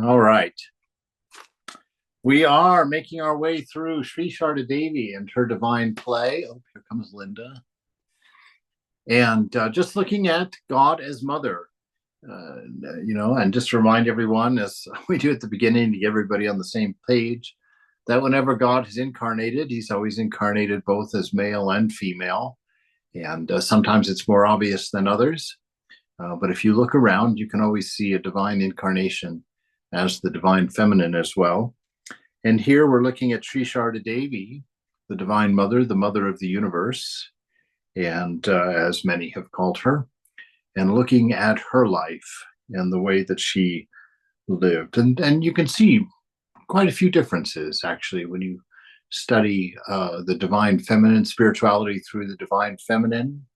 All right. We are making our way through Sri Sarada Devi and her divine play. Oh, here comes Linda. And just looking at God as mother, and just to remind everyone, as we do at the beginning, to get everybody on the same page, that whenever God is incarnated, he's always incarnated both as male and female. And sometimes it's more obvious than others. But if you look around, you can always see a divine incarnation as the divine feminine as well. And here we're looking at Sri Sarada Devi, the Divine Mother, the Mother of the Universe, and as many have called her, and looking at her life and the way that she lived. And you can see quite a few differences, actually, when you study the Divine Feminine spirituality through the Divine Feminine.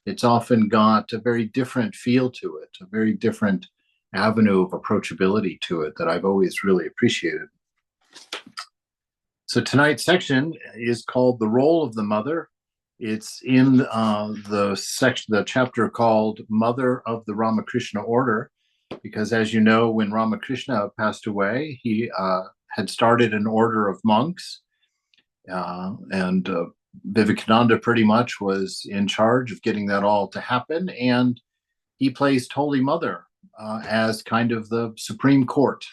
It's often got a very different feel to it, a very different avenue of approachability to it that I've always really appreciated. So tonight's section is called The Role of the Mother. It's in the chapter called Mother of the Ramakrishna Order, because as you know, when Ramakrishna passed away, he had started an order of monks, and Vivekananda pretty much was in charge of getting that all to happen, and he placed Holy Mother as kind of the Supreme Court,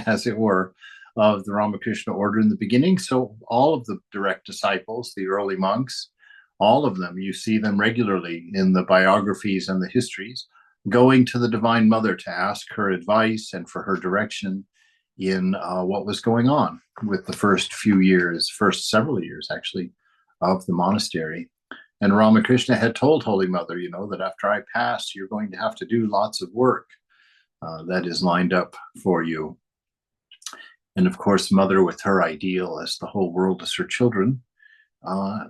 as it were, of the Ramakrishna order in the beginning. So all of the direct disciples, the early monks, all of them, you see them regularly in the biographies and the histories, going to the Divine Mother to ask her advice and for her direction in what was going on with the first several years actually, of the monastery. And Ramakrishna had told Holy Mother, that after I pass, you're going to have to do lots of work that is lined up for you. And of course, Mother, with her ideal as the whole world is her children, I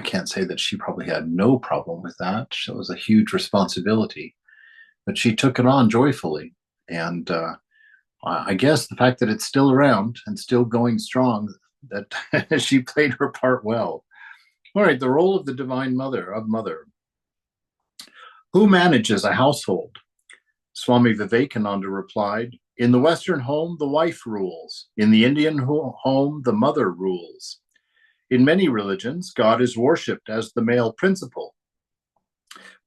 can't say that she probably had no problem with that. It was a huge responsibility, but she took it on joyfully. And I guess the fact that it's still around and still going strong, that she played her part well. All right, the role of the Divine Mother, Who manages a household? Swami Vivekananda replied, in the Western home, the wife rules. In the Indian home, the mother rules. In many religions, God is worshipped as the male principle.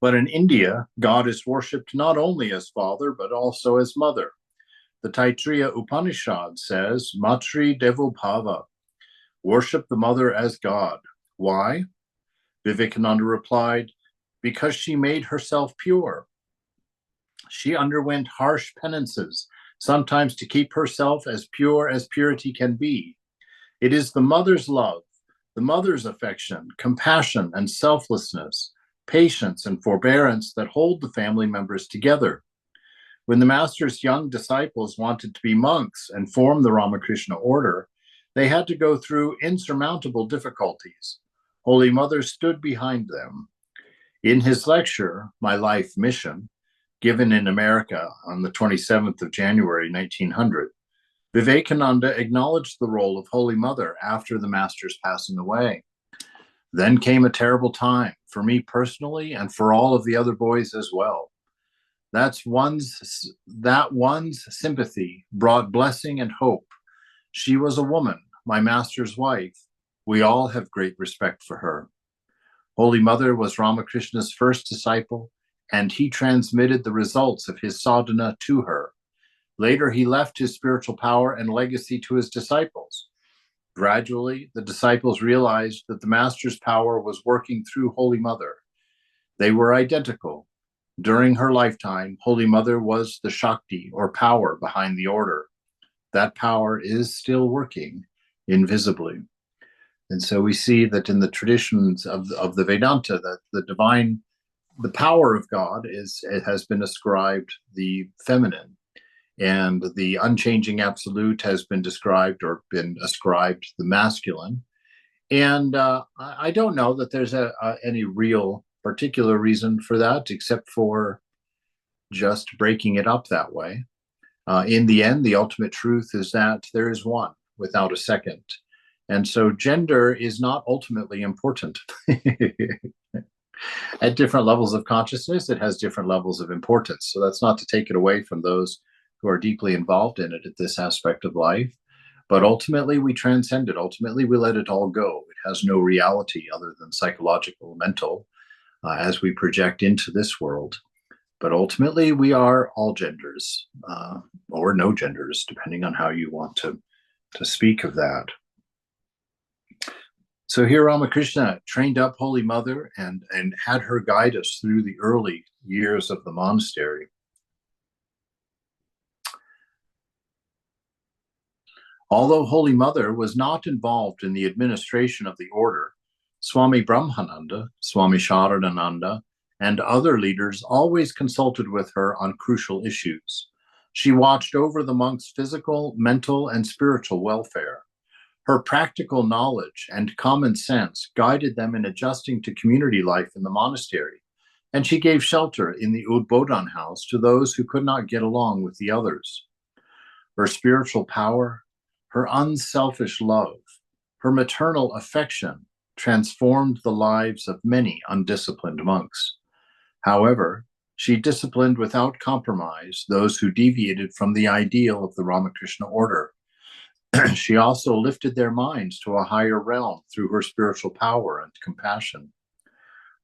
But in India, God is worshipped not only as father, but also as mother. The Taittiriya Upanishad says, Matri Devo Bhava, worship the mother as God. Why? Vivekananda replied, because she made herself pure. She underwent harsh penances, sometimes to keep herself as pure as purity can be. It is the mother's love, the mother's affection, compassion, and selflessness, patience, and forbearance that hold the family members together. When the master's young disciples wanted to be monks and form the Ramakrishna order, they had to go through insurmountable difficulties. Holy Mother stood behind them. In his lecture, My Life Mission, given in America on the 27th of January, 1900, Vivekananda acknowledged the role of Holy Mother after the master's passing away. Then came a terrible time for me personally and for all of the other boys as well. That one's sympathy brought blessing and hope. She was a woman, my master's wife. We all have great respect for her. Holy Mother was Ramakrishna's first disciple, and he transmitted the results of his sadhana to her. Later, he left his spiritual power and legacy to his disciples. Gradually, the disciples realized that the master's power was working through Holy Mother. They were identical. During her lifetime, Holy Mother was the Shakti, or power, behind the order. That power is still working invisibly. And so we see that in the traditions of the Vedanta, that the power of God it has been ascribed the feminine, and the unchanging absolute has been described or been ascribed the masculine. And I don't know that there's any real particular reason for that, except for just breaking it up that way. In the end, the ultimate truth is that there is one without a second. And so gender is not ultimately important. At different levels of consciousness, it has different levels of importance. So that's not to take it away from those who are deeply involved in it at this aspect of life. But ultimately, we transcend it. Ultimately, we let it all go. It has no reality other than psychological, mental, as we project into this world. But ultimately, we are all genders, or no genders, depending on how you want to speak of that. So here Ramakrishna trained up Holy Mother and had her guide us through the early years of the monastery. Although Holy Mother was not involved in the administration of the order, Swami Brahmananda, Swami Sharadananda, and other leaders always consulted with her on crucial issues. She watched over the monks' physical, mental, and spiritual welfare. Her practical knowledge and common sense guided them in adjusting to community life in the monastery, and she gave shelter in the Udbodhan house to those who could not get along with the others. Her spiritual power, her unselfish love, her maternal affection transformed the lives of many undisciplined monks. However, she disciplined without compromise those who deviated from the ideal of the Ramakrishna order. She also lifted their minds to a higher realm through her spiritual power and compassion.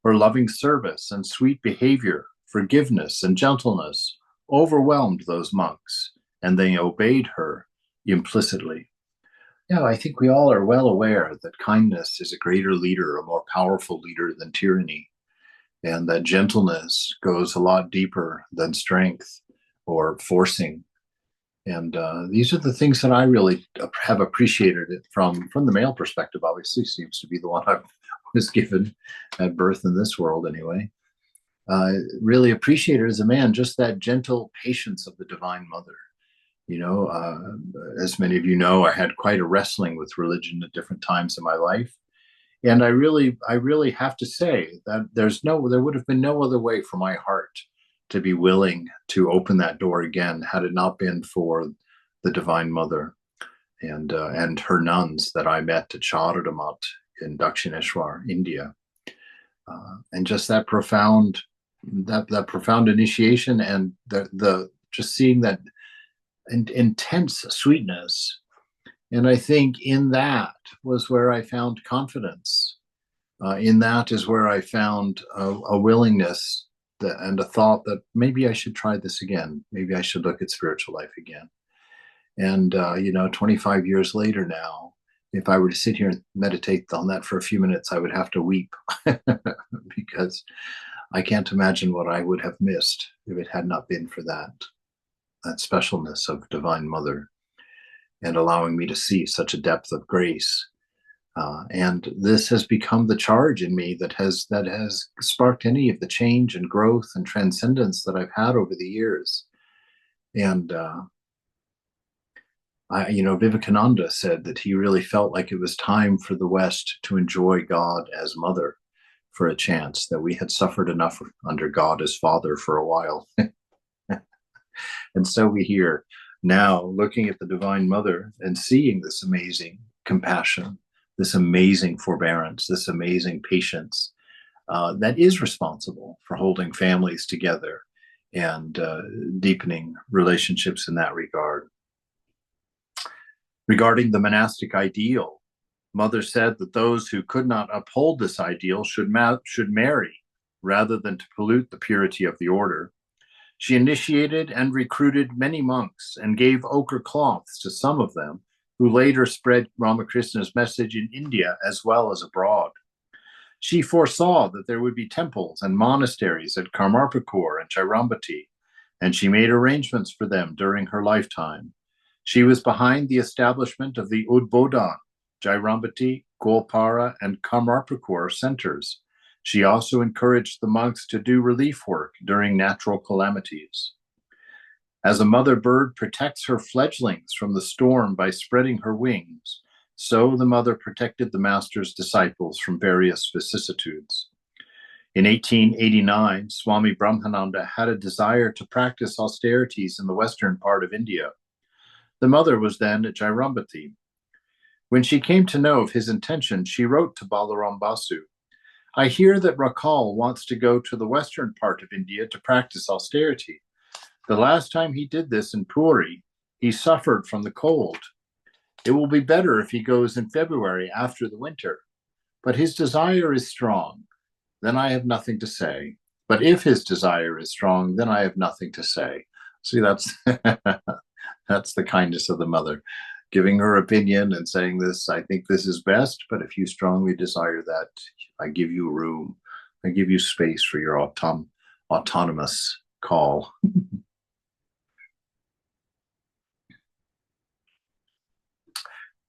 Her loving service and sweet behavior, forgiveness and gentleness overwhelmed those monks, and they obeyed her implicitly. Yeah, I think we all are well aware that kindness is a greater leader, a more powerful leader than tyranny, and that gentleness goes a lot deeper than strength or forcing. And these are the things that I really have appreciated it from the male perspective. Obviously, seems to be the one I was given at birth in this world, anyway. Really appreciated as a man just that gentle patience of the Divine Mother. You know, as many of you know, I had quite a wrestling with religion at different times in my life, and I really have to say that there would have been no other way for my heart to be willing to open that door again had it not been for the Divine Mother and her nuns that I met at Sarada in Dakshineshwar, India, and just that profound initiation and the just seeing that intense sweetness. And I think in that was where I found confidence. In that is where I found a willingness and a thought that maybe I should try this again. Maybe I should look at spiritual life again. And, 25 years later now, if I were to sit here and meditate on that for a few minutes, I would have to weep because I can't imagine what I would have missed if it had not been for that specialness of Divine Mother and allowing me to see such a depth of grace. And this has become the charge in me that has sparked any of the change and growth and transcendence that I've had over the years. And Vivekananda said that he really felt like it was time for the West to enjoy God as Mother for a chance, that we had suffered enough under God as Father for a while. And so we hear now, looking at the Divine Mother and seeing this amazing compassion, this amazing forbearance, this amazing patience that is responsible for holding families together and deepening relationships in that regard. Regarding the monastic ideal, Mother said that those who could not uphold this ideal should marry rather than to pollute the purity of the order. She initiated and recruited many monks and gave ochre cloths to some of them, who later spread Ramakrishna's message in India as well as abroad. She foresaw that there would be temples and monasteries at Karmarpakur and Jairambati, and she made arrangements for them during her lifetime. She was behind the establishment of the Udbodhan, Jairambati, Golpara, and Karmarpakur centers. She also encouraged the monks to do relief work during natural calamities. As a mother bird protects her fledglings from the storm by spreading her wings, so the mother protected the master's disciples from various vicissitudes. In 1889, Swami Brahmananda had a desire to practice austerities in the western part of India. The mother was then at Jairambati. When she came to know of his intention, she wrote to Balaram Basu, "I hear that Rakal wants to go to the western part of India to practice austerity. The last time he did this in Puri, he suffered from the cold. It will be better if he goes in February after the winter. But his desire is strong. Then I have nothing to say. But if his desire is strong, then I have nothing to say. See, that's that's the kindness of the mother, giving her opinion and saying this, I think this is best, but if you strongly desire that, I give you room. I give you space for your autonomous call.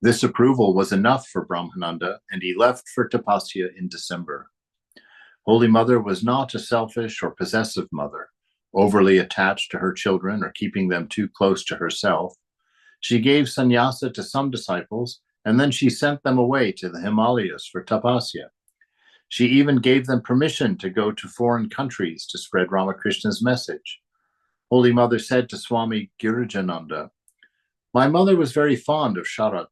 This approval was enough for Brahmananda, and he left for Tapasya in December. Holy Mother was not a selfish or possessive mother, overly attached to her children or keeping them too close to herself. She gave sannyasa to some disciples, and then she sent them away to the Himalayas for tapasya. She even gave them permission to go to foreign countries to spread Ramakrishna's message. Holy Mother said to Swami Girijananda, "My mother was very fond of Sharat.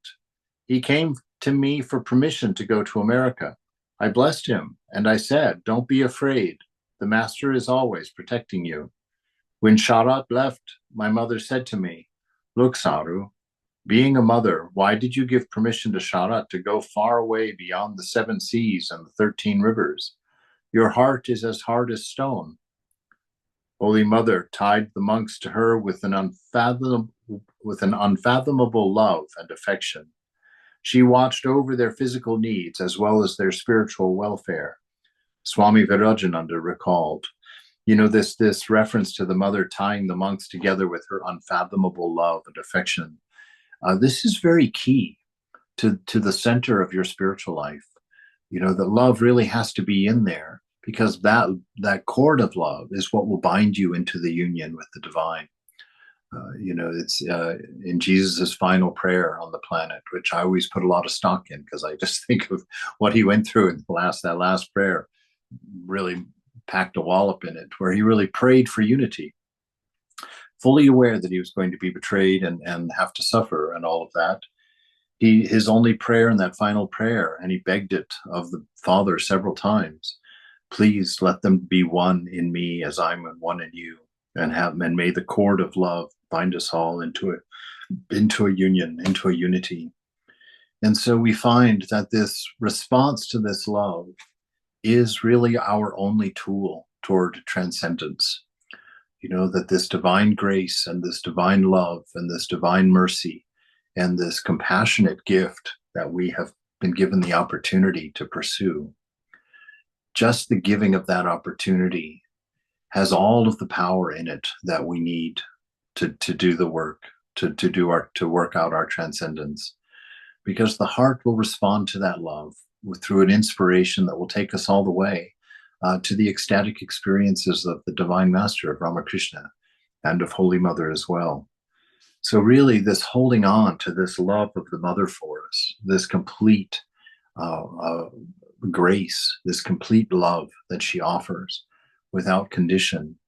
He came to me for permission to go to America. I blessed him, and I said, 'Don't be afraid. The Master is always protecting you.' When Sharat left, my mother said to me, 'Look, Saru, being a mother, why did you give permission to Sharat to go far away beyond the 7 seas and the 13 rivers? Your heart is as hard as stone.' Holy Mother tied the monks to her with an unfathomable love and affection. She watched over their physical needs as well as their spiritual welfare." Swami Virajananda recalled. This reference to the mother tying the monks together with her unfathomable love and affection. This is very key to the center of your spiritual life. That love really has to be in there, because that cord of love is what will bind you into the union with the divine. It's in Jesus's final prayer on the planet, which I always put a lot of stock in, because I just think of what he went through in that last prayer. Really packed a wallop in it, where he really prayed for unity, fully aware that he was going to be betrayed and have to suffer and all of that. His only prayer in that final prayer, and he begged it of the Father several times, "Please let them be one in me as I'm one in you, and may the cord of love bind us all into a union, into a unity." And so we find that this response to this love is really our only tool toward transcendence. That this divine grace and this divine love and this divine mercy and this compassionate gift that we have been given the opportunity to pursue, just the giving of that opportunity has all of the power in it that we need to do the work, to work out our transcendence, because the heart will respond to that love through an inspiration that will take us all the way to the ecstatic experiences of the Divine Master, of Ramakrishna, and of Holy Mother as well. So really, this holding on to this love of the Mother for us, this complete grace, this complete love that she offers without condition,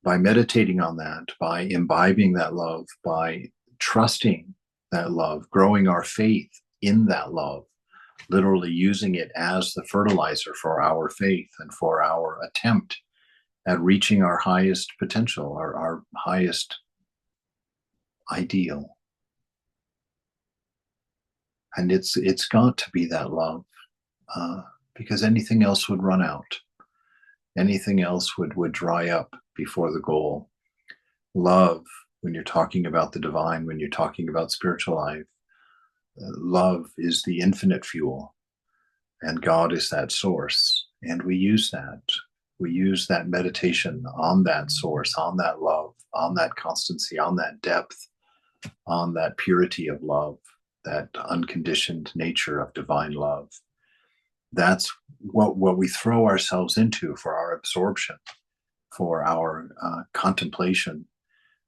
by meditating on that, by imbibing that love, by trusting that love, growing our faith in that love, literally using it as the fertilizer for our faith and for our attempt at reaching our highest potential, our highest ideal. And it's got to be that love, because anything else would run out. Anything else would dry up before the goal. Love, when you're talking about the divine, when you're talking about spiritual life, love is the infinite fuel, and God is that source. And we use that. We use that meditation on that source, on that love, on that constancy, on that depth, on that purity of love, that unconditioned nature of divine love. That's what we throw ourselves into for our absorption, for our contemplation.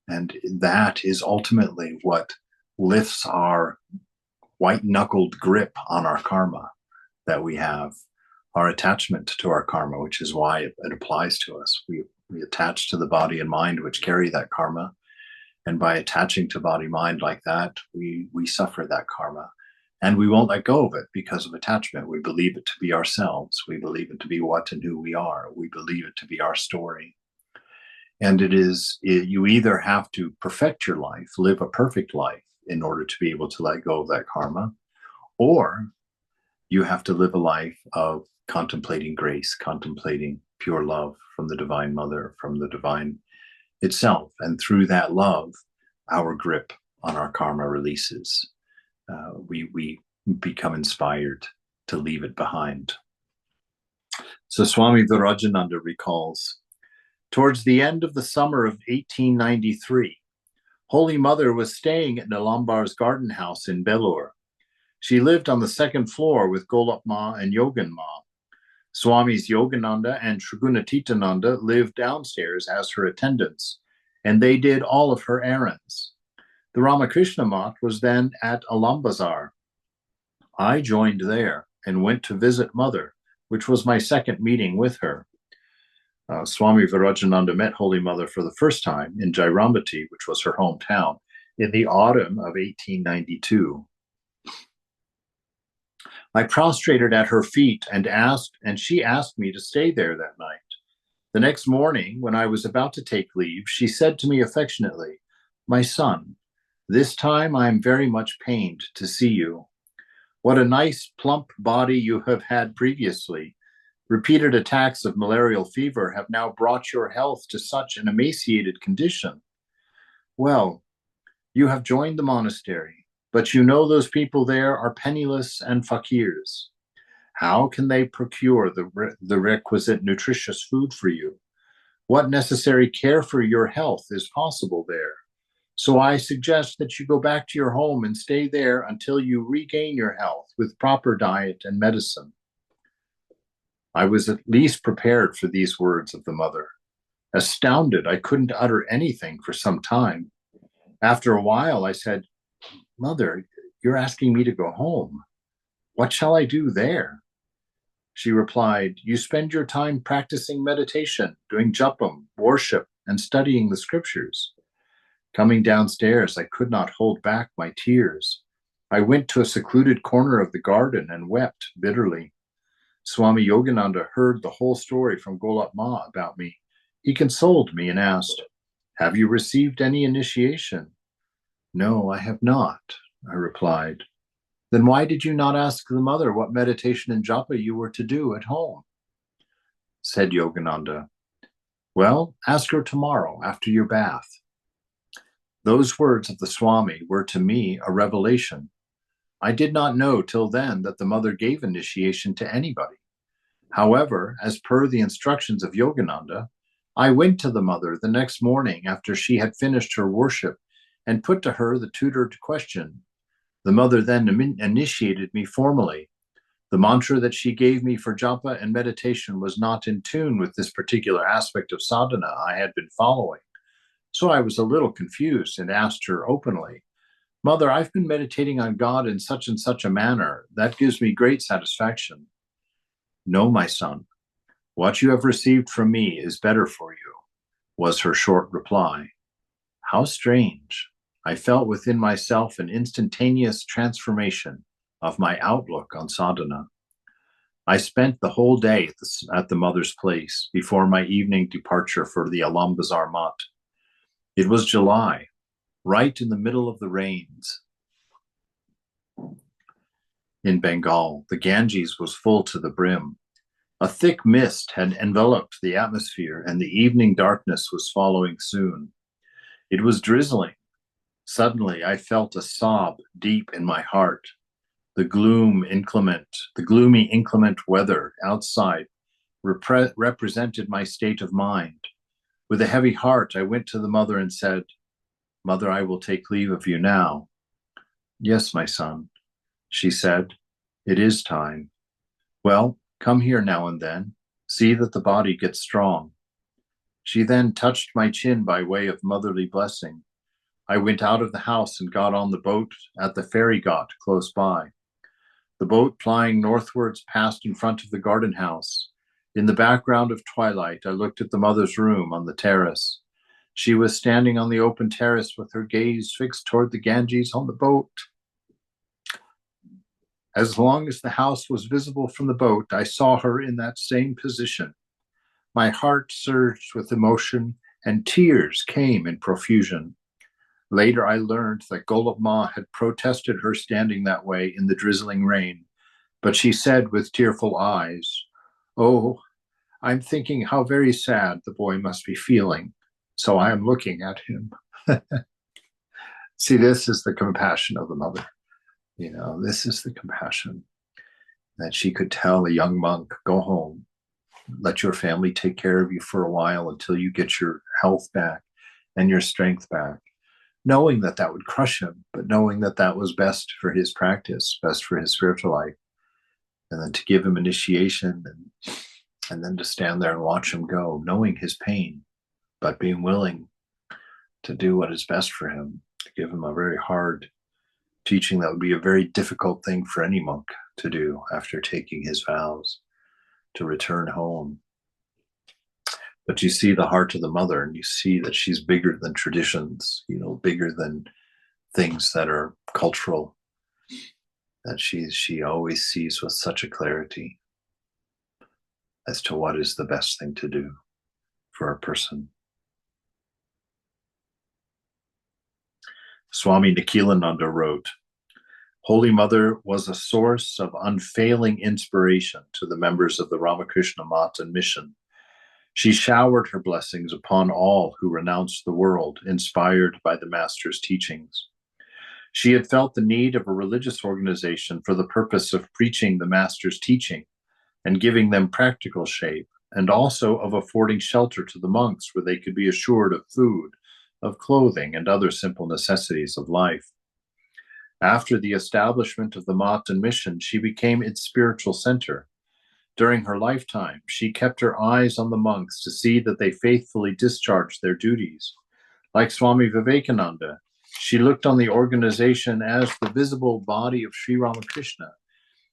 And that is ultimately what lifts our white-knuckled grip on our karma that we have, our attachment to our karma, which is why it applies to us. We attach to the body and mind which carry that karma. And by attaching to body mind like that, we suffer that karma. And we won't let go of it because of attachment. We believe it to be ourselves. We believe it to be what and who we are. We believe it to be our story. And you either have to perfect your life, live a perfect life in order to be able to let go of that karma, or you have to live a life of contemplating grace, contemplating pure love from the Divine Mother, from the Divine itself. And through that love, our grip on our karma releases. We become inspired to leave it behind. So Swami Virajananda recalls, towards the end of the summer of 1893, Holy Mother was staying at Nalambar's garden house in Belur. She lived on the second floor with Golap Ma and Yogan Ma. Swamis Yogananda and Shrigunatītananda lived downstairs as her attendants, and they did all of her errands. The Ramakrishna Math was then at Alambazar. I joined there and went to visit Mother, which was my second meeting with her. Swami Virajananda met Holy Mother for the first time in Jairambati, which was her hometown, in the autumn of 1892. I prostrated at her feet and she asked me to stay there that night. The next morning, when I was about to take leave, she said to me affectionately, "My son, this time I am very much pained to see you. What a nice, plump body you have had previously. Repeated attacks of malarial fever have now brought your health to such an emaciated condition. Well, you have joined the monastery, but you know those people there are penniless and fakirs. How can they procure the requisite nutritious food for you? What necessary care for your health is possible there? So I suggest that you go back to your home and stay there until you regain your health with proper diet and medicine." I was at least prepared for these words of the mother. Astounded, I couldn't utter anything for some time. After a while, I said, "Mother, you're asking me to go home. What shall I do there?" She replied, "You spend your time practicing meditation, doing japam, worship, and studying the scriptures." Coming downstairs, I could not hold back my tears. I went to a secluded corner of the garden and wept bitterly. Swami Yogananda heard the whole story from Golap Ma about me. He consoled me and asked, "Have you received any initiation?" "No, I have not," I replied. "Then why did you not ask the mother what meditation and japa you were to do at home?" Said Yogananda, "Well, ask her tomorrow after your bath." Those words of the Swami were to me a revelation. I did not know till then that the mother gave initiation to anybody. However, as per the instructions of Yogananda, I went to the mother the next morning after she had finished her worship and put to her the tutored question. The mother then initiated me formally. The mantra that she gave me for japa and meditation was not in tune with this particular aspect of sadhana I had been following. So I was a little confused and asked her openly, "Mother, I've been meditating on God in such and such a manner. That gives me great satisfaction." "No, my son, what you have received from me is better for you," was her short reply. How strange. I felt within myself an instantaneous transformation of my outlook on sadhana. I spent the whole day at the mother's place before my evening departure for the Alambazar Mat. It was July, right in the middle of the rains. In Bengal, the Ganges was full to the brim. A thick mist had enveloped the atmosphere, and the evening darkness was following soon. It was drizzling. Suddenly, I felt a sob deep in my heart. The gloomy, inclement weather outside represented my state of mind. With a heavy heart, I went to the mother and said, "Mother, I will take leave of you now." "Yes, my son," she said, "it is time. Well, come here now and then. See that the body gets strong." She then touched my chin by way of motherly blessing. I went out of the house and got on the boat at the ferry ghat close by. The boat plying northwards passed in front of the garden house. In the background of twilight, I looked at the mother's room on the terrace. She was standing on the open terrace with her gaze fixed toward the Ganges on the boat. As long as the house was visible from the boat, I saw her in that same position. My heart surged with emotion and tears came in profusion. Later, I learned that Golub Ma had protested her standing that way in the drizzling rain, but she said with tearful eyes, "Oh, I'm thinking how very sad the boy must be feeling, so I am looking at him." See, this is the compassion of the mother. This is the compassion that she could tell a young monk, go home, let your family take care of you for a while until you get your health back and your strength back, knowing that that would crush him, but knowing that that was best for his practice, best for his spiritual life. And then to give him initiation and then to stand there and watch him go, knowing his pain, but being willing to do what is best for him, to give him a very hard teaching that would be a very difficult thing for any monk to do after taking his vows, to return home. But you see the heart of the mother, and you see that she's bigger than traditions, bigger than things that are cultural, that she always sees with such a clarity as to what is the best thing to do for a person. Swami Nikhilananda wrote, Holy Mother was a source of unfailing inspiration to the members of the Ramakrishna Math and mission. She showered her blessings upon all who renounced the world, inspired by the Master's teachings. She had felt the need of a religious organization for the purpose of preaching the Master's teaching and giving them practical shape, and also of affording shelter to the monks where they could be assured of food, of clothing, and other simple necessities of life. After the establishment of the Matan mission, she became its spiritual center. During her lifetime, she kept her eyes on the monks to see that they faithfully discharged their duties. Like Swami Vivekananda, she looked on the organization as the visible body of Sri Ramakrishna,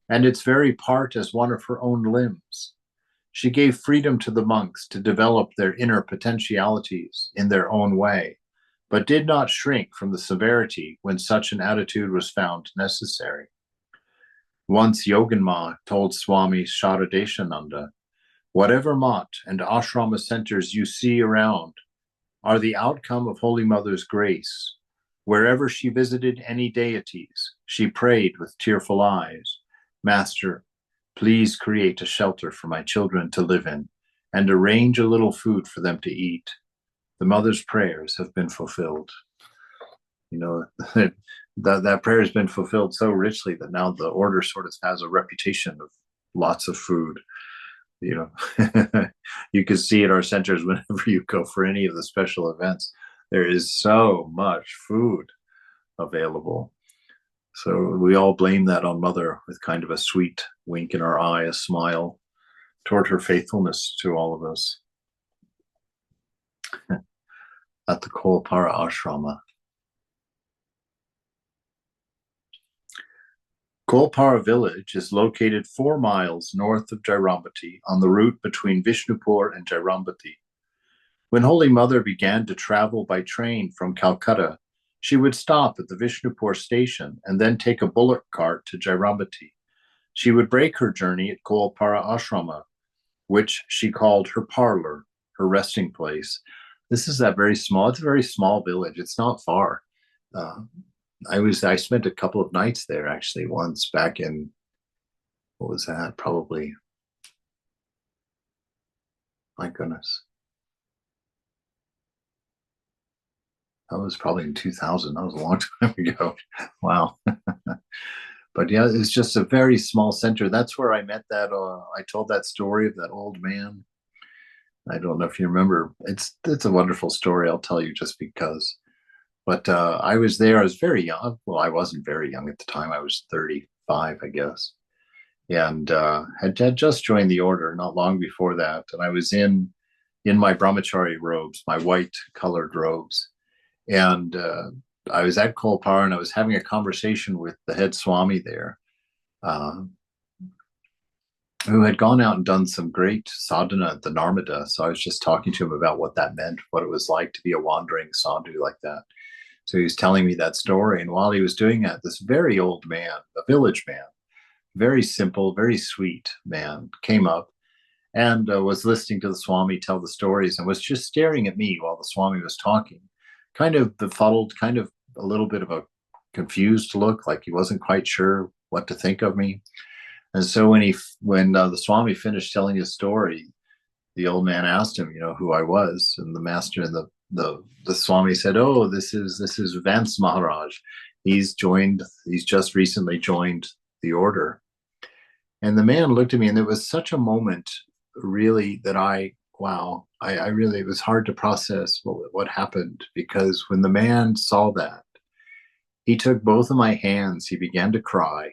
and its very part as one of her own limbs. She gave freedom to the monks to develop their inner potentialities in their own way, but did not shrink from the severity when such an attitude was found necessary. Once Yoganma told Swami Sharadeshananda, whatever mat and ashrama centers you see around are the outcome of Holy Mother's grace. Wherever she visited any deities, she prayed with tearful eyes, Master, please create a shelter for my children to live in and arrange a little food for them to eat. The mother's prayers have been fulfilled. That prayer has been fulfilled so richly that now the order sort of has a reputation of lots of food. You can see at our centers whenever you go for any of the special events, there is so much food available. So we all blame that on Mother with kind of a sweet wink in our eye, a smile toward her faithfulness to all of us. At the Kolpara Ashrama. Kolpara village is located 4 miles north of Jairambati on the route between Vishnupur and Jairambati. When Holy Mother began to travel by train from Calcutta, she would stop at the Vishnupur station and then take a bullock cart to Jairambati. She would break her journey at Kolpara Ashrama, which she called her parlor, her resting place. This is it's a very small village. It's not far. I spent a couple of nights there actually once back in, what was that? Probably, my goodness. That was probably in 2000. That was a long time ago. Wow. But yeah, it's just a very small center. That's where I met that, I told that story of that old man. I don't know if you remember. It's a wonderful story. I'll tell you just because. But I was there. I was very young. Well, I wasn't very young at the time. I was 35, I guess, and had just joined the order not long before that. And I was in my brahmachari robes, my white colored robes, and I was at Kolpar, and I was having a conversation with the head Swami there, who had gone out and done some great sadhana at the Narmada. So I was just talking to him about what that meant, what it was like to be a wandering sadhu like that. So he was telling me that story. And while he was doing that, this very old man, a village man, very simple, very sweet man, came up and was listening to the Swami tell the stories and was just staring at me while the Swami was talking, kind of befuddled, kind of a little bit of a confused look, like he wasn't quite sure what to think of me. And so when the Swami finished telling his story, the old man asked him, who I was, and the master and the Swami said, "Oh, this is Vance Maharaj. He's just recently joined the order." And the man looked at me, and it was such a moment, really, that wow, I really, it was hard to process what happened, because when the man saw that, he took both of my hands, he began to cry,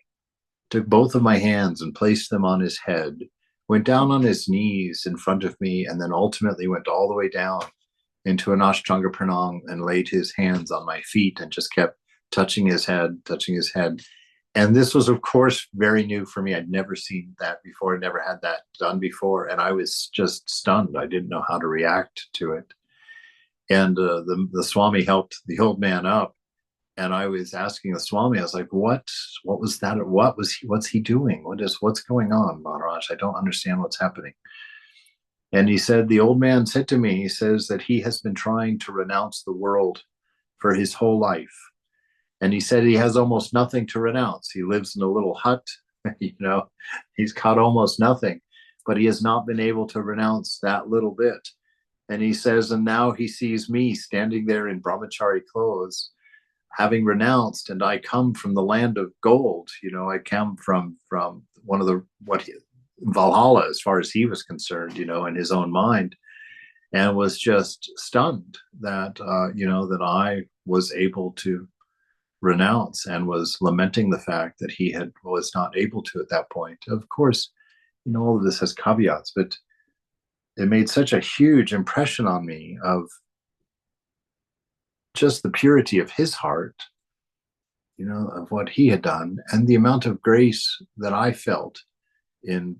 took both of my hands and placed them on his head, went down on his knees in front of me, and then ultimately went all the way down into an Ashtanga Pranam and laid his hands on my feet and just kept touching his head, touching his head. And this was, of course, very new for me. I'd never seen that before. I never had that done before. And I was just stunned. I didn't know how to react to it. And the Swami helped the old man up. And I was asking the Swami, I was like, what was that? What's he doing? What's going on, Maharaj? I don't understand what's happening. And he said, the old man said to me, he says that he has been trying to renounce the world for his whole life. And he said he has almost nothing to renounce. He lives in a little hut, he's got almost nothing, but he has not been able to renounce that little bit. And he says, and now he sees me standing there in brahmachari clothes, having renounced, and I come from the land of gold. I come from one of Valhalla, as far as he was concerned, in his own mind, and was just stunned that, that I was able to renounce, and was lamenting the fact that he was not able to at that point. Of course, all of this has caveats, but it made such a huge impression on me of just the purity of his heart, of what he had done, and the amount of grace that I felt in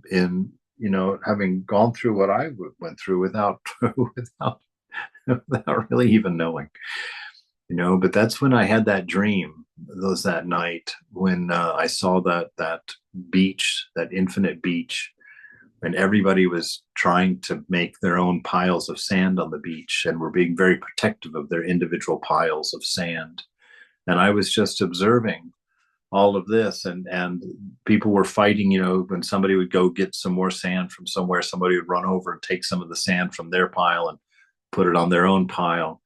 having gone through what I went through without without really even knowing. But that's when I had that dream, that night when I saw that beach, that infinite beach, and everybody was trying to make their own piles of sand on the beach, and were being very protective of their individual piles of sand. And I was just observing all of this, and people were fighting. When somebody would go get some more sand from somewhere, somebody would run over and take some of the sand from their pile and put it on their own pile.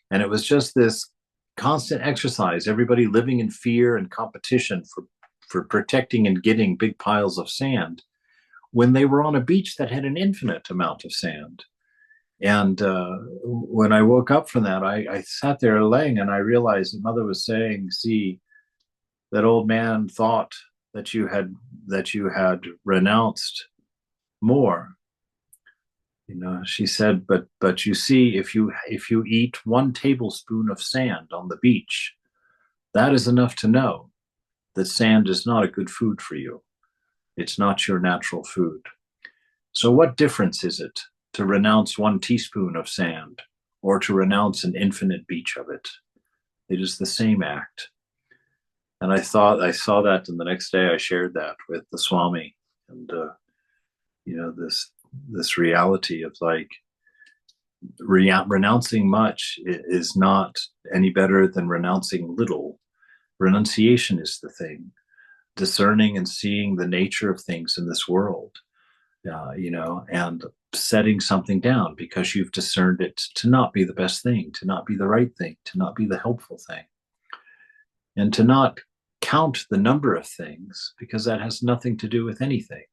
And it was just this constant exercise, everybody living in fear and competition for protecting and getting big piles of sand, when they were on a beach that had an infinite amount of sand. And when I woke up from that, I sat there laying, and I realized that Mother was saying, see, that old man thought that you had renounced more. She said, but you see, if you eat 1 tablespoon of sand on the beach, that is enough to know that sand is not a good food for you. It's not your natural food. So what difference is it to renounce 1 teaspoon of sand, or to renounce an infinite beach of it? It is the same act. And I saw that, and the next day I shared that with the Swami, and this reality of like renouncing much is not any better than renouncing little. Renunciation is the thing, discerning and seeing the nature of things in this world, and setting something down because you've discerned it to not be the best thing, to not be the right thing, to not be the helpful thing, and to not count the number of things, because that has nothing to do with anything.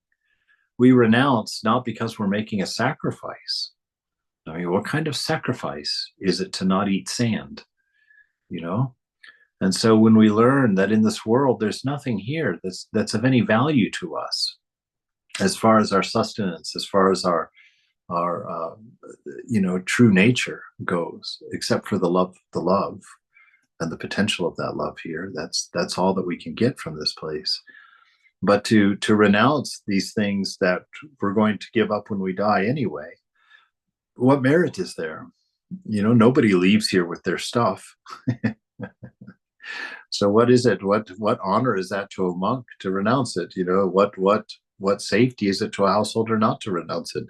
We renounce not because we're making a sacrifice. I mean, what kind of sacrifice is it to not eat sand? And so when we learn that in this world there's nothing here that's of any value to us, as far as our sustenance, as far as our true nature goes, except for the love and the potential of that love here. That's all that we can get from this place. But to renounce these things that we're going to give up when we die anyway, what merit is there? Nobody leaves here with their stuff. So what is it? What honor is that to a monk to renounce it? What what safety is it to a householder not to renounce it?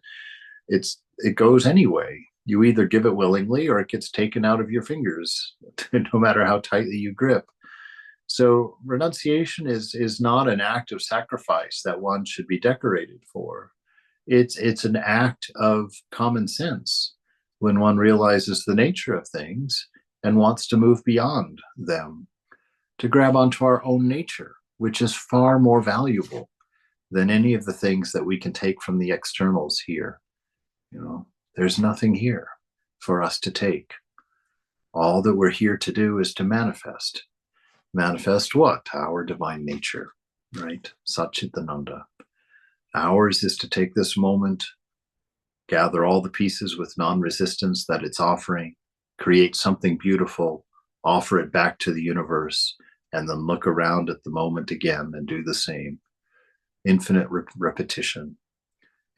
It goes anyway. You either give it willingly or it gets taken out of your fingers, no matter how tightly you grip. So renunciation is not an act of sacrifice that one should be decorated for. It's an act of common sense when one realizes the nature of things and wants to move beyond them, to grab onto our own nature, which is far more valuable than any of the things that we can take from the externals here. You know, there's nothing here for us to take. All that we're here to do is to manifest. Manifest what? Our divine nature, right? Satchitananda. Ours is to take this moment, gather all the pieces with non-resistance that it's offering, create something beautiful, offer it back to the universe, and then look around at the moment again and do the same. Infinite repetition.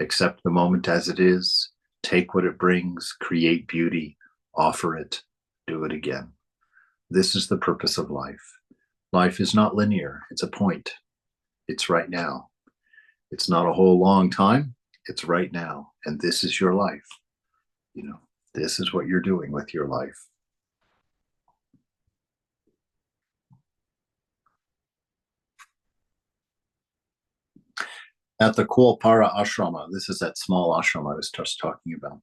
Accept the moment as it is, take what it brings, create beauty, offer it, do it again. This is the purpose of life. Life is not linear. It's a point. It's right now. It's not a whole long time. It's right now. And this is your life. You know, this is what you're doing with your life. At the Kualpara ashrama, this is that small ashram I was just talking about.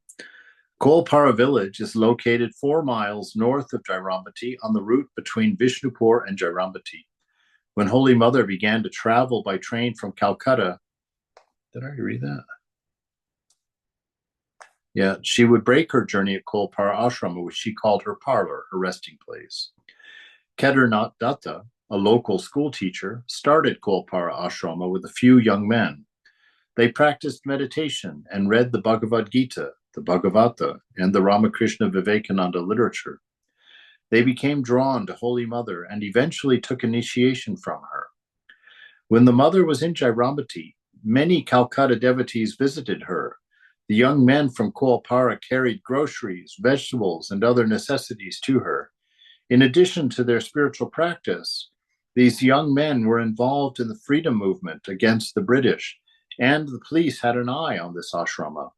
Kualpara village is located 4 miles north of Jairambati on the route between Vishnupur and Jairambati. When Holy Mother began to travel by train from Calcutta, did I read that? Yeah, she would break her journey at Kualpara ashrama, which she called her parlor, her resting place. Kedarnath Datta, a local school teacher, started Kualpara ashrama with a few young men. They practiced meditation and read the Bhagavad Gita, the Bhagavata, and the Ramakrishna Vivekananda literature. They became drawn to Holy Mother and eventually took initiation from her. When the mother was in Jairambati, many Calcutta devotees visited her. The young men from Kualpara carried groceries, vegetables, and other necessities to her. In addition to their spiritual practice, these young men were involved in the freedom movement against the British, and the police had an eye on this ashrama.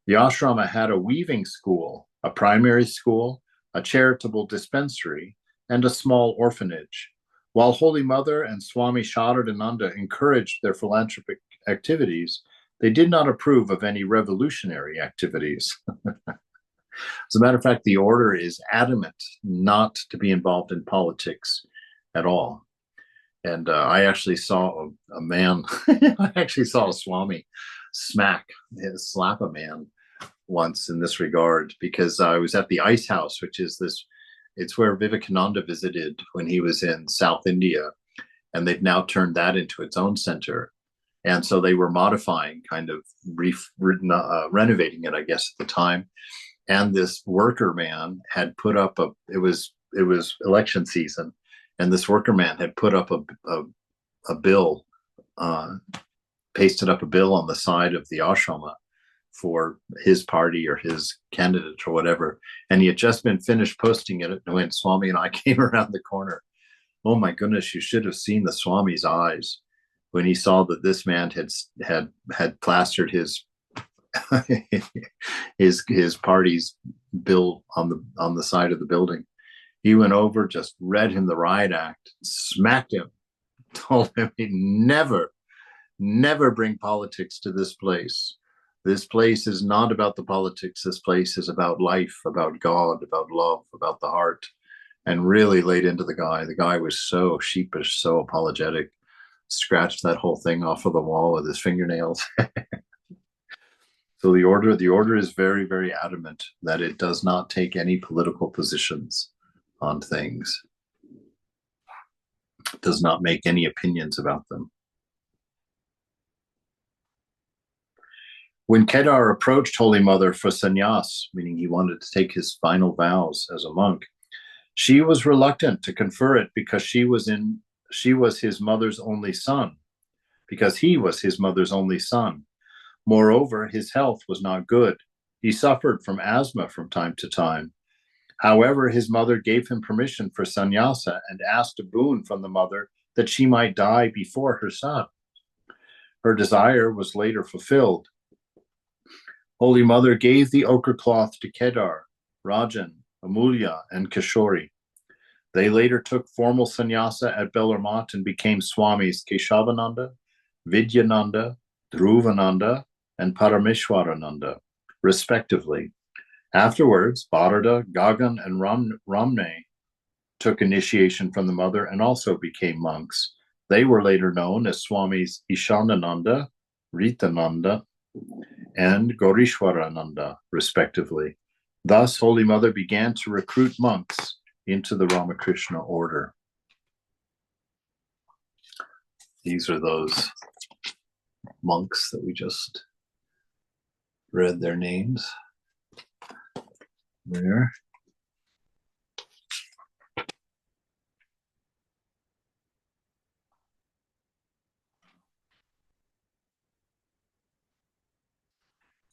The ashrama had a weaving school, a primary school, a charitable dispensary, and a small orphanage. While Holy Mother and Swami Sharadananda encouraged their philanthropic activities, they did not approve of any revolutionary activities. As a matter of fact, the order is adamant not to be involved in politics at all. And I actually saw a man, I actually saw a Swami slap a man once in this regard, because I was at the Ice House, which is it's where Vivekananda visited when he was in South India. And they've now turned that into its own center. And so they were modifying, kind of renovating it, I guess, at the time. And this worker man had put up it was election season, and this worker man had put up a bill, pasted up a bill on the side of the ashrama for his party or his candidate or whatever. And he had just been finished posting it when Swami and I came around the corner. Oh my goodness, you should have seen the Swami's eyes when he saw that this man had plastered his his party's bill on the side of the building. He went over, just read him the riot act, smacked him, told him he'd never bring politics to this place. This place is not about the politics. This place is about life, about God, about love, about the heart. And really laid into the guy. The guy was so sheepish, so apologetic, scratched that whole thing off of the wall with his fingernails. So the order is very, very adamant that it does not take any political positions on things. It does not make any opinions about them. When Kedar approached Holy Mother for sannyas, meaning he wanted to take his final vows as a monk, she was reluctant to confer it because he was his mother's only son. Moreover, his health was not good. He suffered from asthma from time to time. However, his mother gave him permission for sannyasa and asked a boon from the mother that she might die before her son. Her desire was later fulfilled. Holy Mother gave the ochre cloth to Kedar, Rajan, Amulya, and Kishori. They later took formal sannyasa at Bellarmont and became Swamis Keshavananda, Vidyananda, Dhruvananda, and Parameshwarananda, respectively. Afterwards, Bharata, Gagan, and Ramne took initiation from the mother and also became monks. They were later known as Swamis Ishanananda, Ritananda, and Gorishwarananda, respectively. Thus, Holy Mother began to recruit monks into the Ramakrishna order. These are those monks that we just read their names there.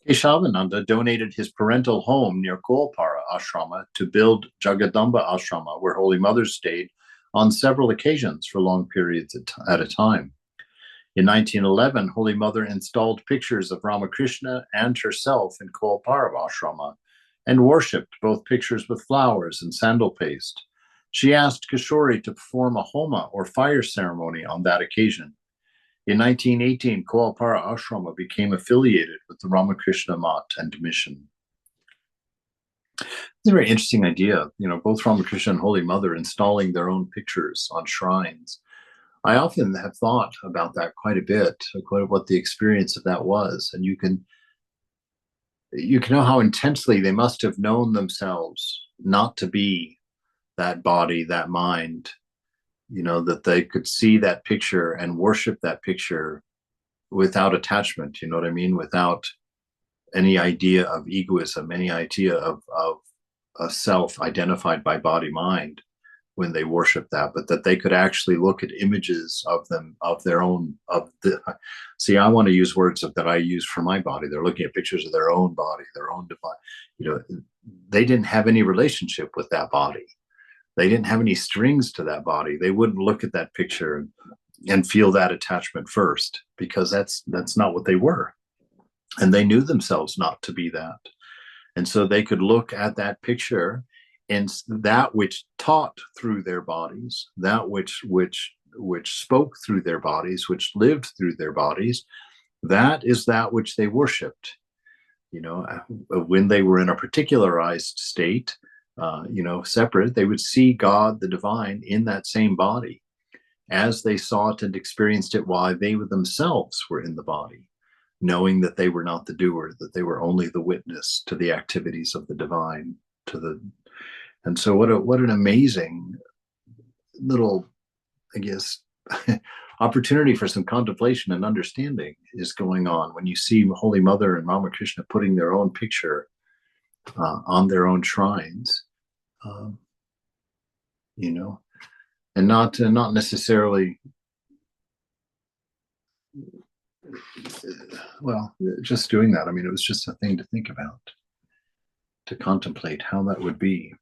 Keshavananda donated his parental home near Golpara Ashrama to build Jagadamba Ashrama, where Holy Mother stayed on several occasions for long periods at a time. In 1911, Holy Mother installed pictures of Ramakrishna and herself in Golpara Ashrama and worshipped both pictures with flowers and sandal paste. She asked Kishori to perform a homa or fire ceremony on that occasion. In 1918, Golpara Ashrama became affiliated with the Ramakrishna Math and Mission. It's a very interesting idea, both Ramakrishna and Holy Mother installing their own pictures on shrines. I often have thought about that quite a bit, quite what the experience of that was. And you can know how intensely they must have known themselves not to be that body, that mind, that they could see that picture and worship that picture without attachment, you know what I mean? Without any idea of egoism, any idea of a self identified by body mind when they worship that, but that they could actually look at images of them, of their own, see, I want to use words that I use for my body. They're looking at pictures of their own body, their own divine, they didn't have any relationship with that body. They didn't have any strings to that body. They wouldn't look at that picture and feel that attachment first, because that's not what they were. And they knew themselves not to be that. And so they could look at that picture, and that which taught through their bodies, that which spoke through their bodies, which lived through their bodies, that is that which they worshipped. When they were in a particularized state, separate, they would see God, the divine, in that same body as they saw it and experienced it while they themselves were in the body, knowing that they were not the doer, that they were only the witness to the activities of the divine, and so what an amazing little, I guess, opportunity for some contemplation and understanding is going on when you see Holy Mother and Ramakrishna putting their own picture on their own shrines, and not necessarily, just doing that. I mean, it was just a thing to think about, to contemplate how that would be.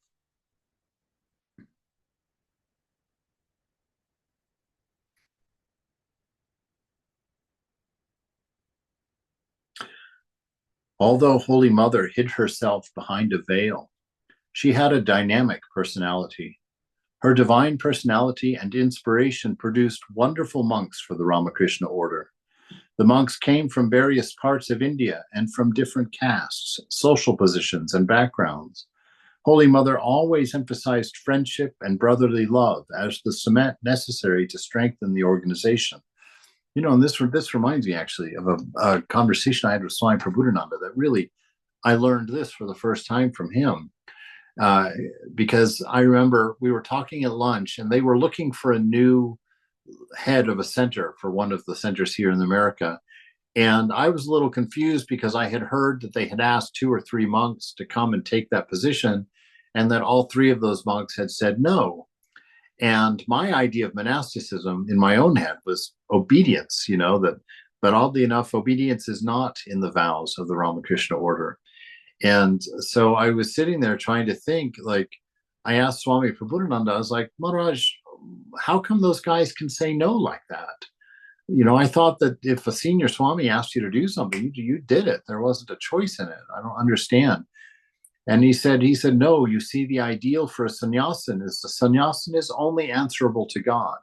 Although Holy Mother hid herself behind a veil, she had a dynamic personality. Her divine personality and inspiration produced wonderful monks for the Ramakrishna order. The monks came from various parts of India and from different castes, social positions, and backgrounds. Holy Mother always emphasized friendship and brotherly love as the cement necessary to strengthen the organization. And this reminds me actually of a conversation I had with Swami Prabhupada that really, I learned this for the first time from him, because I remember we were talking at lunch and they were looking for a new head of a center for one of the centers here in America. And I was a little confused because I had heard that they had asked 2 or 3 monks to come and take that position, and that all 3 of those monks had said no. And my idea of monasticism in my own head was obedience, but oddly enough, obedience is not in the vows of the Ramakrishna order. And so I was sitting there trying to think, I asked Swami Prabhupada, I was like, Maharaj, how come those guys can say no like that? I thought that if a senior Swami asked you to do something, you did it. There wasn't a choice in it. I don't understand. And he said, no, you see, the ideal for a sannyasin is the sannyasin is only answerable to God.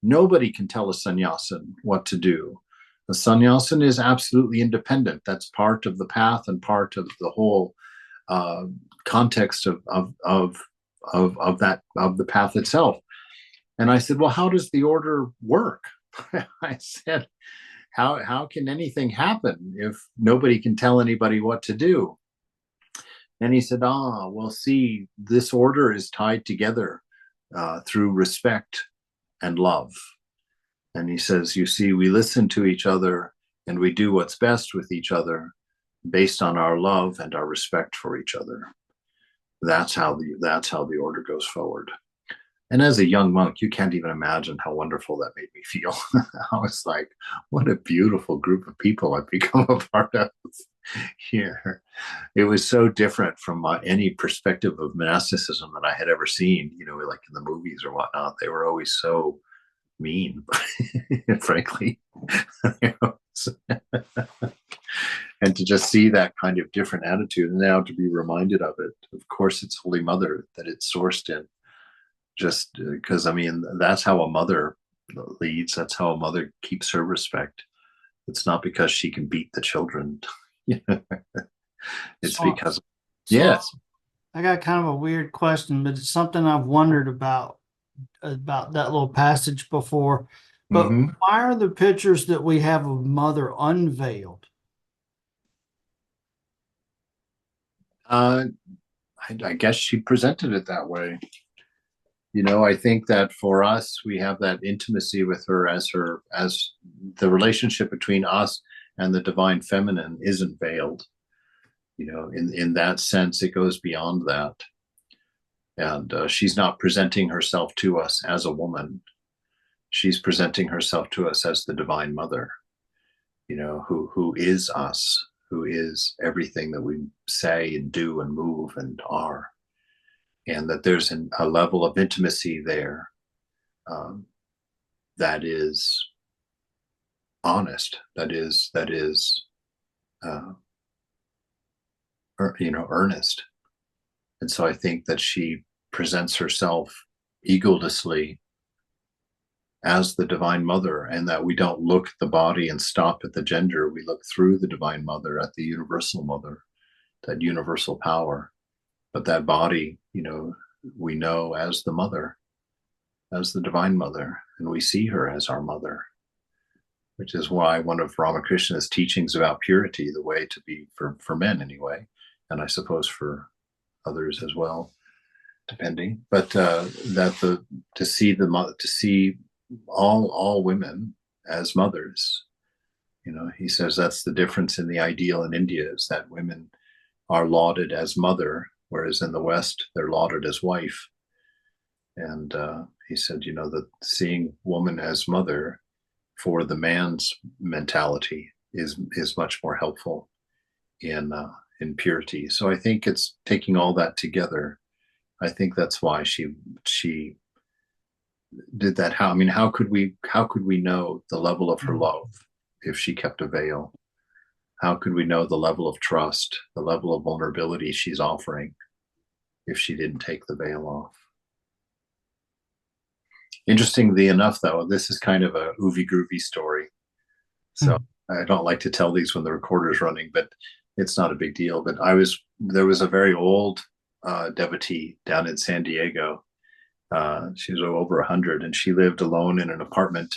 Nobody can tell a sannyasin what to do. The sannyasin is absolutely independent. That's part of the path and part of the whole uh, context of the path itself. And I said, well, how does the order work? I said, how can anything happen if nobody can tell anybody what to do? And he said, well, see, this order is tied together through respect and love. And he says, you see, we listen to each other and we do what's best with each other based on our love and our respect for each other. That's how the order goes forward. And as a young monk, you can't even imagine how wonderful that made me feel. I was like, what a beautiful group of people I've become a part of here. It was so different from any perspective of monasticism that I had ever seen, like in the movies or whatnot. They were always so mean, frankly. And to just see that kind of different attitude and now to be reminded of it. Of course, it's Holy Mother that it's sourced in. Just because, that's how a mother leads. That's how a mother keeps her respect. It's not because she can beat the children. It's So, because, so yes. I got kind of a weird question, but it's something I've wondered about that little passage before. But Mm-hmm. why are the pictures that we have of Mother unveiled? Uh, I guess she presented it that way. I think that for us, we have that intimacy with her as the relationship between us and the divine feminine isn't veiled. In that sense, it goes beyond that. And she's not presenting herself to us as a woman. She's presenting herself to us as the divine mother, who is us, who is everything that we say and do and move and are. And that there's a level of intimacy there um, that is honest, that is uh, earnest. And so I think that she presents herself egolessly as the divine mother, and that we don't look at the body and stop at the gender. We look through the divine mother at the universal mother, that universal power. But that body, we know as the mother, as the divine mother, and we see her as our mother, which is why one of Ramakrishna's teachings about purity, the way to be for men anyway, and I suppose for others as well, depending, but that the to see all women as mothers. He says that's the difference in the ideal in India, is that women are lauded as mother, whereas in the West they're lauded as wife. And he said, that seeing woman as mother for the man's mentality is much more helpful in purity. So I think it's taking all that together. I think that's why she did that. How could we know the level of her love if she kept a veil? How could we know the level of trust, the level of vulnerability she's offering if she didn't take the veil off? Interestingly enough, though, this is kind of a oovy groovy story. So Hmm. I don't like to tell these when the recorder's running, but it's not a big deal. But there was a very old devotee down in San Diego. She was over 100, and she lived alone in an apartment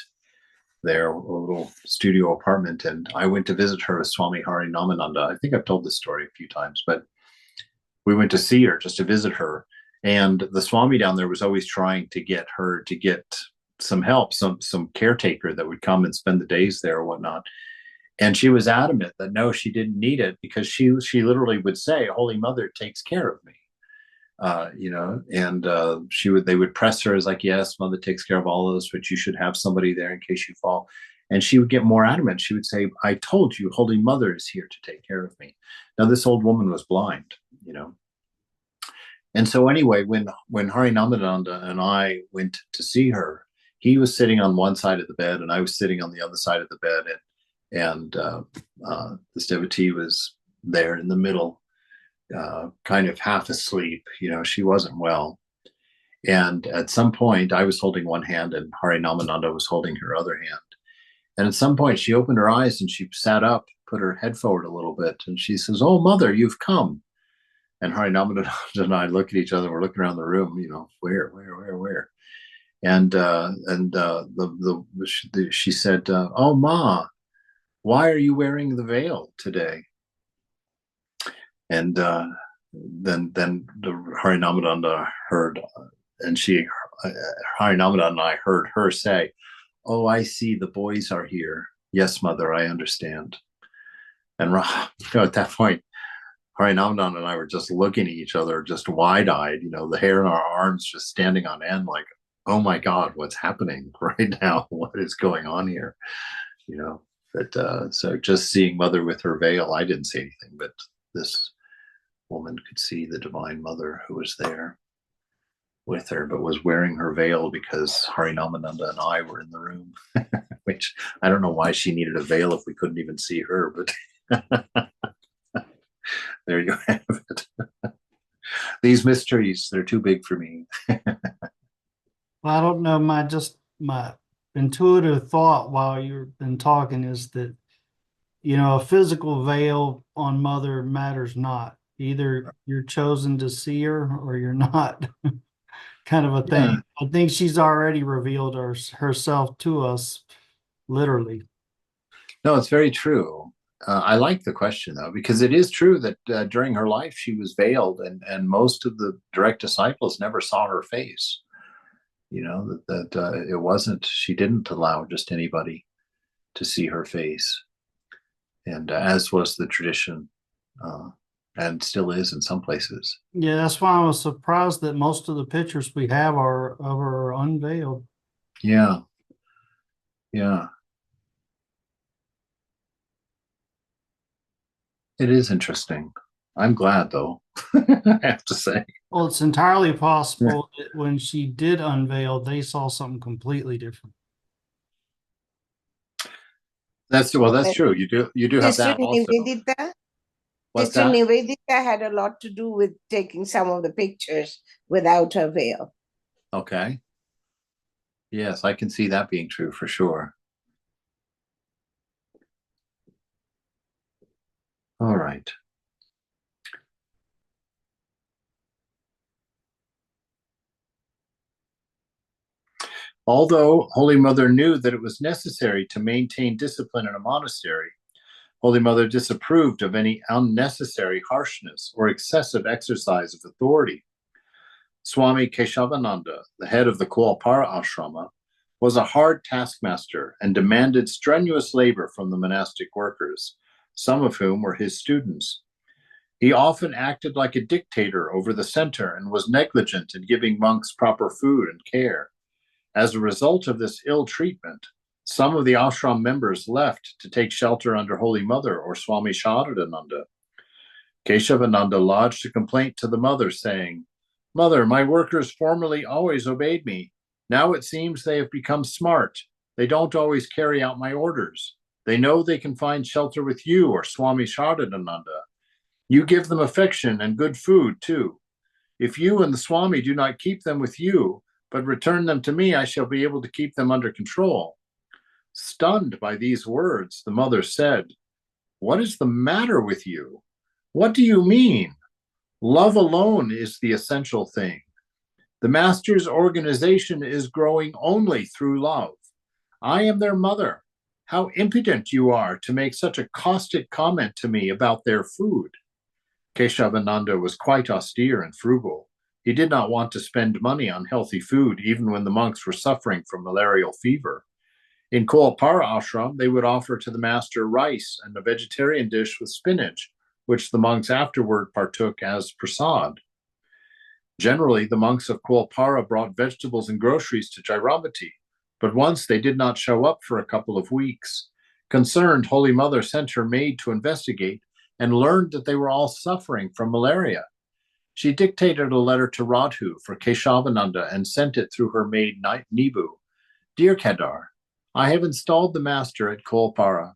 there, a little studio apartment. And I went to visit her with Swami Hari Namananda. I think I've told this story a few times, but we went to see her, just to visit her. And the Swami down there was always trying to get her to get some help, some caretaker that would come and spend the days there or whatnot. And she was adamant that no, she didn't need it, because she literally would say, Holy Mother takes care of me. And they would press her as like, yes, Mother takes care of all of this, but you should have somebody there in case you fall. And she would get more adamant. She would say, I told you, Holy Mother is here to take care of me. Now, this old woman was blind, you know. And so anyway, when Hari Namananda and I went to see her, he was sitting on one side of the bed and I was sitting on the other side of the bed, and this devotee was there in the middle, kind of half asleep. She wasn't well. And at some point, I was holding one hand and Harinamananda was holding her other hand. And at some point, she opened her eyes and she sat up, put her head forward a little bit, and she says, "Oh, mother, you've come." And Harinamananda and I look at each other. We're looking around the room, where? She said, "Oh, Ma, why are you wearing the veil today?" And then the Harinamananda heard, and Harinamananda and I heard her say, "Oh, I see, the boys are here. Yes, mother, I understand." And at that point, Harinamananda and I were just looking at each other, just wide-eyed, the hair in our arms just standing on end, like, oh my God, what's happening right now? What is going on here? So just seeing mother with her veil, I didn't say anything, but this woman could see the Divine Mother who was there with her, but was wearing her veil because Harinamananda and I were in the room, which I don't know why she needed a veil if we couldn't even see her, but there you have it. These mysteries, they're too big for me. Well, I don't know. My intuitive thought while you've been talking is that, a physical veil on mother matters not. Either you're chosen to see her or you're not, kind of a Yeah. thing. I think she's already revealed herself to us, literally. No, it's very true. I like the question though, because it is true that during her life she was veiled, and most of the direct disciples never saw her face. It wasn't, she didn't allow just anybody to see her face, and as was the tradition, and still is in some places. Yeah, that's why I was surprised that most of the pictures we have are of her unveiled. Yeah, yeah, it is interesting. I'm glad though. I have to say. Well, it's entirely Yeah. possible that when she did unveil, they saw something completely different. That's true. You do have Sister that also. Nivedita, What's Sister that? Nivedita had a lot to do with taking some of the pictures without her veil. Okay. Yes, I can see that being true for sure. All right. Although Holy Mother knew that it was necessary to maintain discipline in a monastery, Holy Mother disapproved of any unnecessary harshness or excessive exercise of authority. Swami Keshavananda, the head of the Kualpara ashrama, was a hard taskmaster and demanded strenuous labor from the monastic workers, some of whom were his students. He often acted like a dictator over the center and was negligent in giving monks proper food and care. As a result of this ill treatment, some of the ashram members left to take shelter under Holy Mother or Swami Saradananda. Keshavananda lodged a complaint to the mother, saying, "Mother, my workers formerly always obeyed me. Now it seems they have become smart. They don't always carry out my orders. They know they can find shelter with you or Swami Saradananda. You give them affection and good food, too. If you and the Swami do not keep them with you, but return them to me, I shall be able to keep them under control." Stunned by these words, the mother said, "What is the matter with you? What do you mean? Love alone is the essential thing. The Master's organization is growing only through love. I am their mother. How impudent you are to make such a caustic comment to me about their food." Keshavananda was quite austere and frugal. He did not want to spend money on healthy food, even when the monks were suffering from malarial fever. In Kualpara ashram, they would offer to the master rice and a vegetarian dish with spinach, which the monks afterward partook as prasad. Generally, the monks of Kualpara brought vegetables and groceries to Jairamati, but once they did not show up for a couple of weeks. Concerned, Holy Mother sent her maid to investigate and learned that they were all suffering from malaria. She dictated a letter to Radhu for Keshavananda and sent it through her maid Nibu. Dear Kedar, I have installed the master at Kolpara.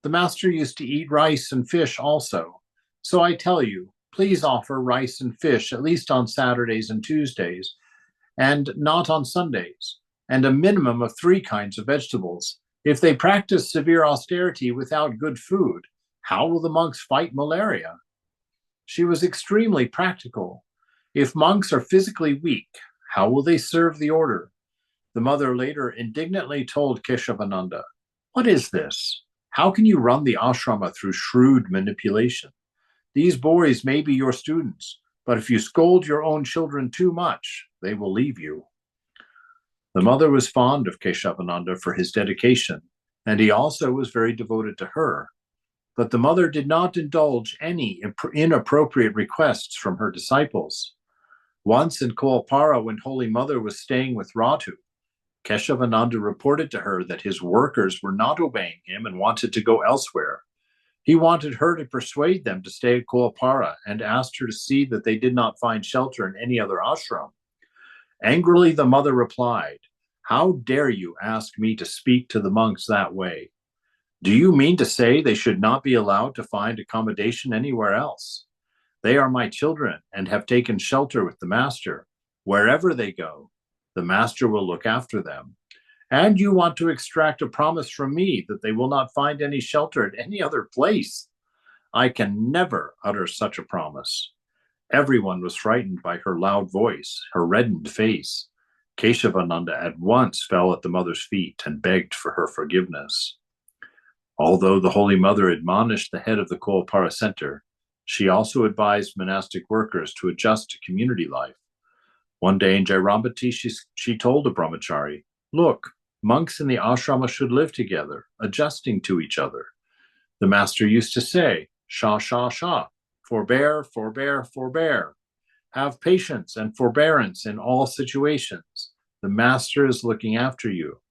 The master used to eat rice and fish also. So I tell you, please offer rice and fish at least on Saturdays and Tuesdays, and not on Sundays, and a minimum of 3 kinds of vegetables. If they practice severe austerity without good food, how will the monks fight malaria? She was extremely practical. If monks are physically weak, how will they serve the order? The mother later indignantly told Keshavananda, "What is this? How can you run the ashrama through shrewd manipulation? These boys may be your students, but if you scold your own children too much, they will leave you." The mother was fond of Keshavananda for his dedication, and he also was very devoted to her. But the mother did not indulge any inappropriate requests from her disciples. Once in Koalpara, when Holy Mother was staying with Radhu, Keshavananda reported to her that his workers were not obeying him and wanted to go elsewhere. He wanted her to persuade them to stay at Koalpara and asked her to see that they did not find shelter in any other ashram. Angrily, the mother replied, "How dare you ask me to speak to the monks that way? Do you mean to say they should not be allowed to find accommodation anywhere else? They are my children and have taken shelter with the master. Wherever they go, the master will look after them. And you want to extract a promise from me that they will not find any shelter at any other place. I can never utter such a promise." Everyone was frightened by her loud voice, her reddened face. Keshavananda at once fell at the mother's feet and begged for her forgiveness. Although the Holy Mother admonished the head of the Koalpara Center, she also advised monastic workers to adjust to community life. One day in Jairambati, she told the brahmachari, "Look, monks in the ashrama should live together, adjusting to each other." The master used to say, "Sha, sha, sha, forbear, forbear, forbear. Have patience and forbearance in all situations. The master is looking after you."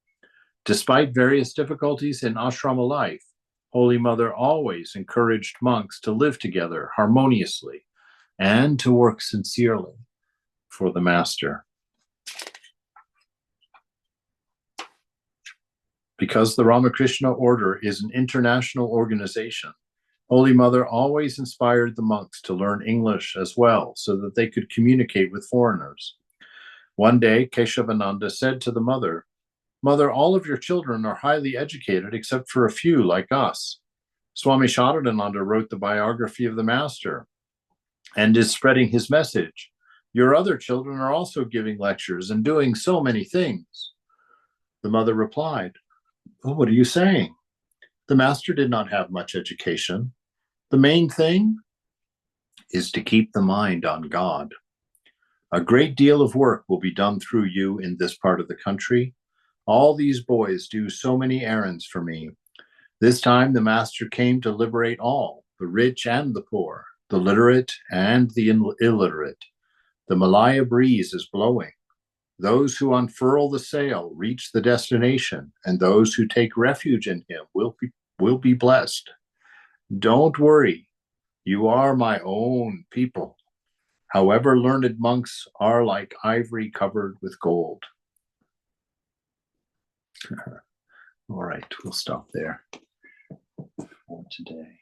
Despite various difficulties in ashrama life, Holy Mother always encouraged monks to live together harmoniously and to work sincerely for the master. Because the Ramakrishna Order is an international organization, Holy Mother always inspired the monks to learn English as well so that they could communicate with foreigners. One day, Keshavananda said to the mother, "Mother, all of your children are highly educated except for a few like us. Swami Saradananda wrote the biography of the master and is spreading his message. Your other children are also giving lectures and doing so many things." The mother replied, "Oh, what are you saying? The master did not have much education. The main thing is to keep the mind on God. A great deal of work will be done through you in this part of the country. All these boys do so many errands for me. This time the master came to liberate all, the rich and the poor, the literate and the illiterate. The Malaya breeze is blowing. Those who unfurl the sail reach the destination, and those who take refuge in him will be blessed. Don't worry, you are my own people. However, learned monks are like ivory covered with gold." All right, we'll stop there for today.